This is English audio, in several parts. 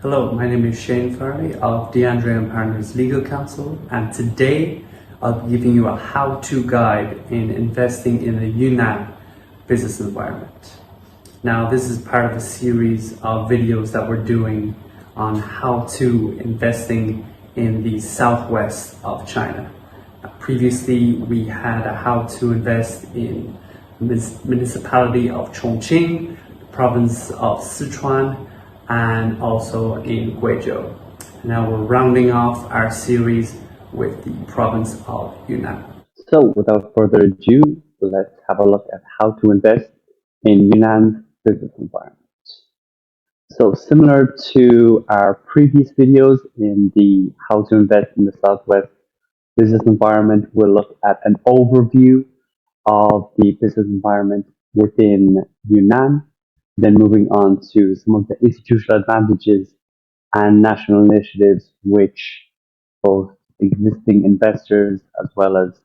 Hello, my name is Farrelly of D'Andrea Partners Legal Counsel, and today I'll be giving you a how-to guide in investing in the Yunnan business environment. Now, this is part of a series of videos that we're doing on how to investing in the southwest of China. Previously, we had a how to invest in the municipality of Chongqing, the province of Sichuan, and also in Guizhou. Now we're rounding off our series with the province of Yunnan. So without further ado, let's have a look at how to invest in Yunnan's business environment. So similar to our previous videos in the how to invest in the Southwest business environment, we'll look at an overview of the business environment within Yunnan, then moving on to some of the institutional advantages and national initiatives which both existing investors as well as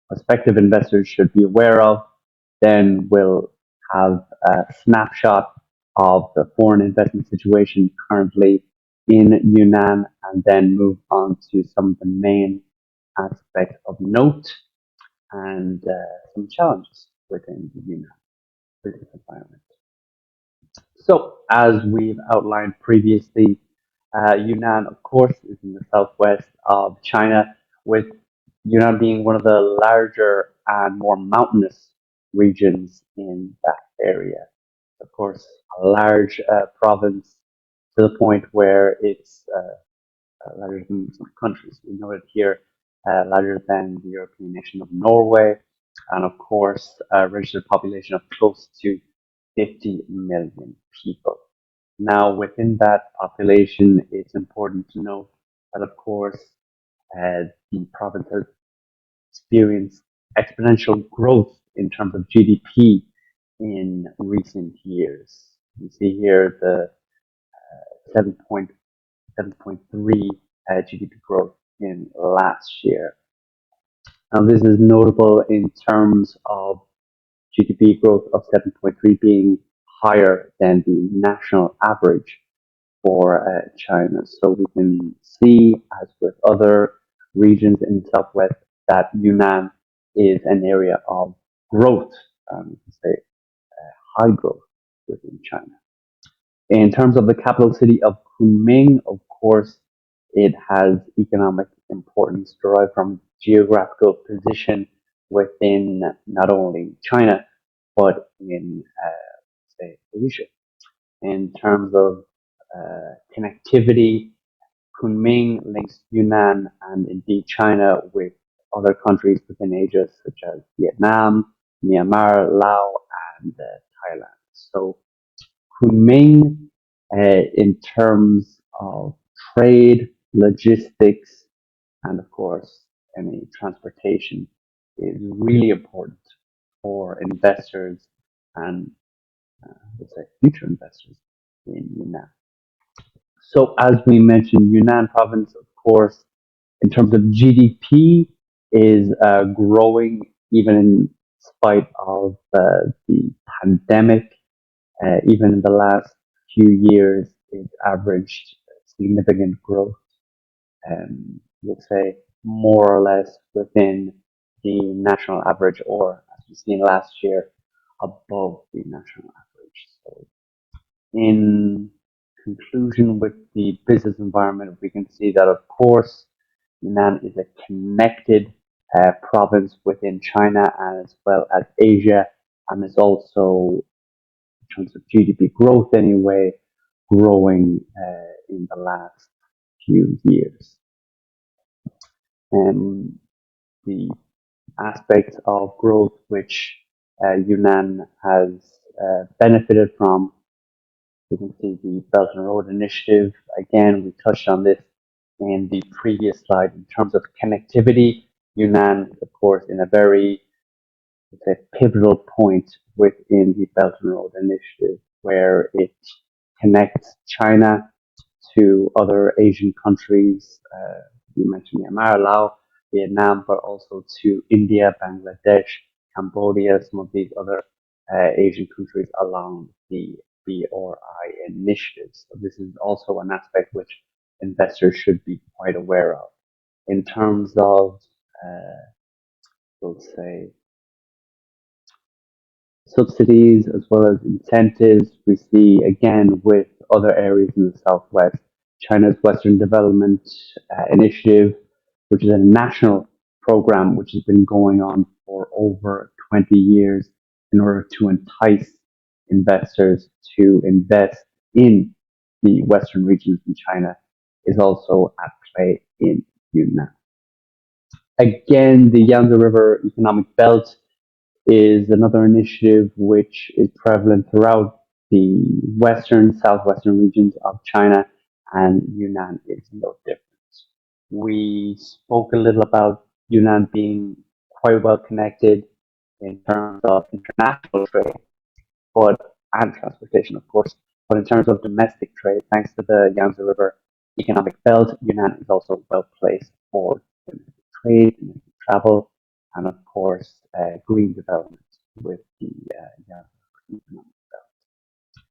prospective investors should be aware of. Then we'll have a snapshot of the foreign investment situation currently in Yunnan, and then move on to some of the main aspects of note and some challenges within the Yunnan business environment. So, as we've outlined previously, Yunnan, of course, is in the southwest of China, with Yunnan being one of the larger and more mountainous regions in that area. Of course, a large province to the point where it's larger than some countries. We know it here, larger than the European nation of Norway, and of course, a registered population of close to 50 million people. Now, within that population, it's important to note that, of course, the province has experienced exponential growth in terms of GDP in recent years. You see here the 7.3 GDP growth in last year. Now, this is notable in terms of GDP growth of 7.3 being higher than the national average for China. So we can see, as with other regions in the southwest, that Yunnan is an area of growth, we can say high growth within China. In terms of the capital city of Kunming, of course, it has economic importance derived from geographical position within not only China, but in, say, Asia. In terms of connectivity, Kunming links Yunnan and indeed China with other countries within Asia, such as Vietnam, Myanmar, Laos, and Thailand. So Kunming, in terms of trade, logistics, and of course, any transportation, is really important for investors and let's say future investors in Yunnan. So as we mentioned, Yunnan province, of course, in terms of GDP, is growing even in spite of the pandemic. Even in the last few years, it averaged significant growth, we'll say more or less within the national average, or as we've seen last year, above the national average. So in conclusion, with the business environment, we can see that, of course, Yunnan is a connected province within China and as well as Asia, and is also, in terms of GDP growth anyway, growing in the last few years. And the aspects of growth which Yunnan has benefited from, you can see the Belt and Road Initiative. Again, we touched on this in the previous slide. In terms of connectivity, Yunnan is, of course, in a very, let's say, pivotal point within the Belt and Road Initiative, where it connects China to other Asian countries. You mentioned Myanmar, Laos, Vietnam, but also to India, Bangladesh, Cambodia, some of these other Asian countries along the BRI initiatives. So this is also an aspect which investors should be quite aware of. In terms of, we'll say, subsidies as well as incentives, we see again with other areas in the Southwest, China's Western Development Initiative, which is a national program which has been going on for over 20 years in order to entice investors to invest in the Western regions in China, is also at play in Yunnan. Again, the Yangtze River Economic Belt is another initiative which is prevalent throughout the western, southwestern regions of China, and Yunnan is no different. We spoke a little about Yunnan being quite well connected in terms of international trade, but and transportation, of course. But in terms of domestic trade, thanks to the Yangtze River Economic Belt, Yunnan is also well placed for domestic trade, domestic travel, and of course, green development with the Yangtze River Economic Belt.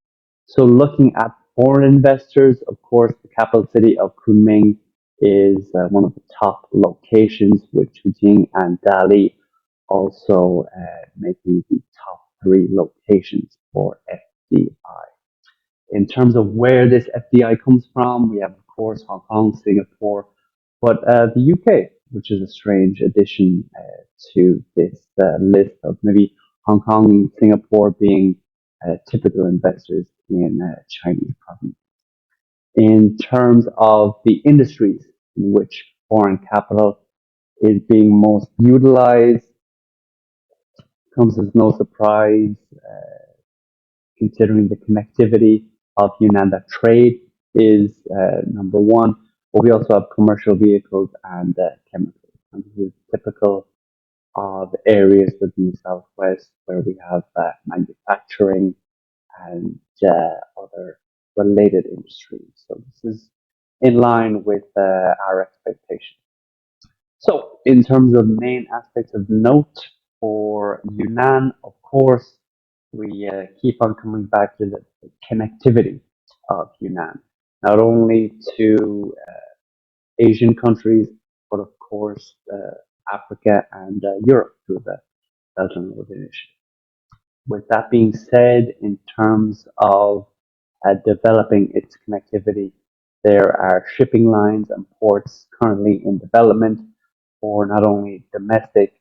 So looking at foreign investors, of course, the capital city of Kunming is one of the top locations, with Beijing and Dali also making the top three locations for FDI. In terms of where this FDI comes from, we have, of course, Hong Kong, Singapore, but the UK, which is a strange addition to this list of maybe Hong Kong and Singapore being typical investors in Chinese provinces. In terms of the industries in which foreign capital is being most utilized, comes as no surprise, considering the connectivity of Yunnan, that trade is number one, but we also have commercial vehicles and chemicals. And this is typical of areas within the Southwest where we have manufacturing and other related industries. So this is in line with our expectations. So in terms of main aspects of note for Yunnan, of course, we keep on coming back to the connectivity of Yunnan, not only to Asian countries, but of course Africa and Europe through the Belt and Road Initiative. With that being said, in terms of developing its connectivity, there are shipping lines and ports currently in development for not only domestic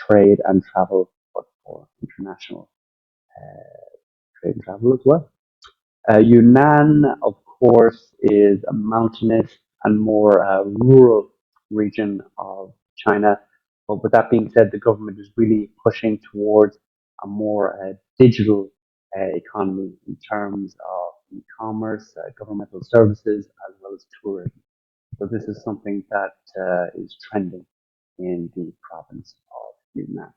trade and travel, but for international trade and travel as well. Yunnan, of course, is a mountainous and more rural region of China. But with that being said, the government is really pushing towards a more digital economy in terms of e-commerce, governmental services, as well as tourism. So this is something that is trending in the province of Yunnan.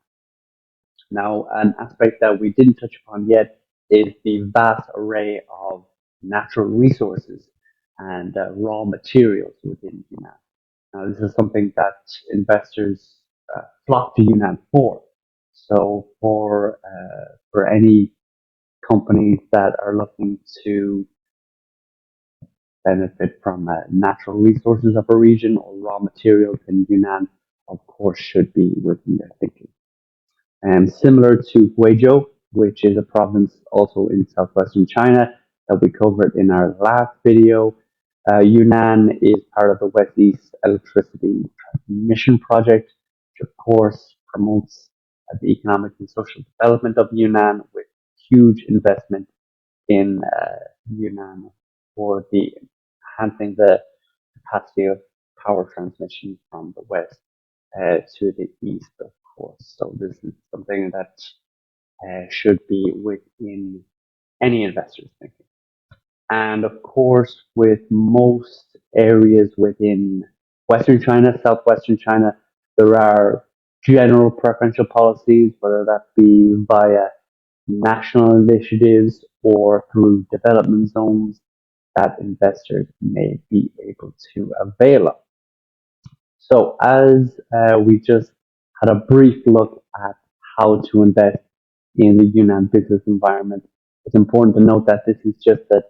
Now, an aspect that we didn't touch upon yet is the vast array of natural resources and raw materials within Yunnan. Now, this is something that investors flock to Yunnan for. So, for any companies that are looking to benefit from natural resources of a region or raw materials, in Yunnan, of course, should be within their thinking. And similar to Guizhou, which is a province also in southwestern China that we covered in our last video, Yunnan is part of the West-East Electricity Transmission Project, which of course promotes the economic and social development of Yunnan with huge investment in Yunnan for the enhancing the capacity of power transmission from the west to the east, of course. So this is something that should be within any investor's thinking. And of course, with most areas within Western China, Southwestern China, there are general preferential policies, whether that be via national initiatives or through development zones that investors may be able to avail of. So as we just had a brief look at how to invest in the Yunnan business environment, It's important to note that this is just a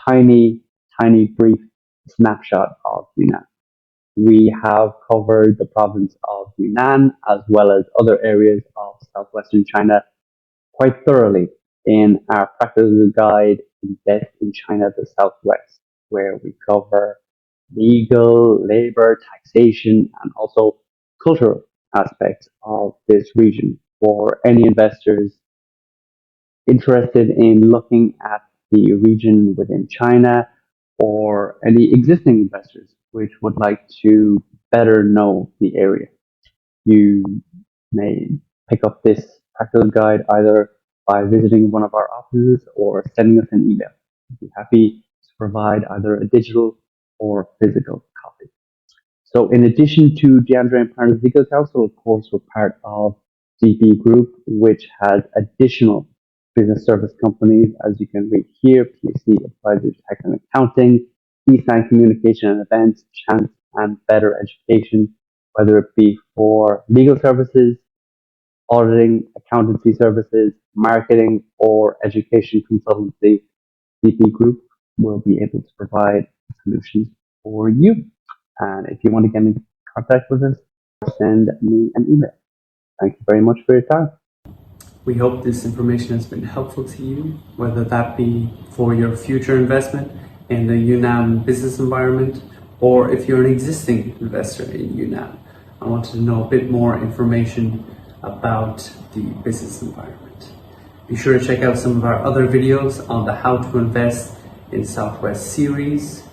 tiny, tiny brief snapshot of Yunnan. We have covered the province of Yunnan as well as other areas of southwestern China quite thoroughly in our practical guide, Invest in China, the Southwest, where we cover legal, labor, taxation, and also cultural aspects of this region for any investors interested in looking at the region within China or any existing investors which would like to better know the area. You may pick up this practical guide either by visiting one of our offices or sending us an email. We'd be happy to provide either a digital or physical copy. So in addition to D'Andrea Partners Legal Counsel, of course, we're part of DP Group, which has additional business service companies, as you can read here: PhD Advisors, Tech and Accounting, eSign Communication and Events, Chance and Better Education, whether it be for legal services, auditing, accountancy services, marketing, or education consultancy. DP Group will be able to provide solutions for you. And if you want to get in contact with us, send me an email. Thank you very much for your time. We hope this information has been helpful to you, whether that be for your future investment in the Yunnan business environment, or if you're an existing investor in Yunnan and wanted to know a bit more information about the business environment. Be sure to check out some of our other videos on the How to Invest in Southwest series,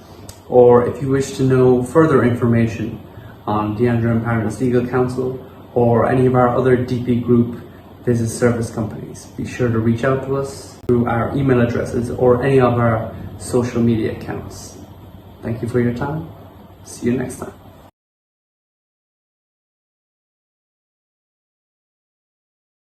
or if you wish to know further information on D'Andrea Partners Legal Counsel or any of our other DP Group business service companies, be sure to reach out to us through our email addresses or any of our social media accounts. Thank you for your time. See you next time.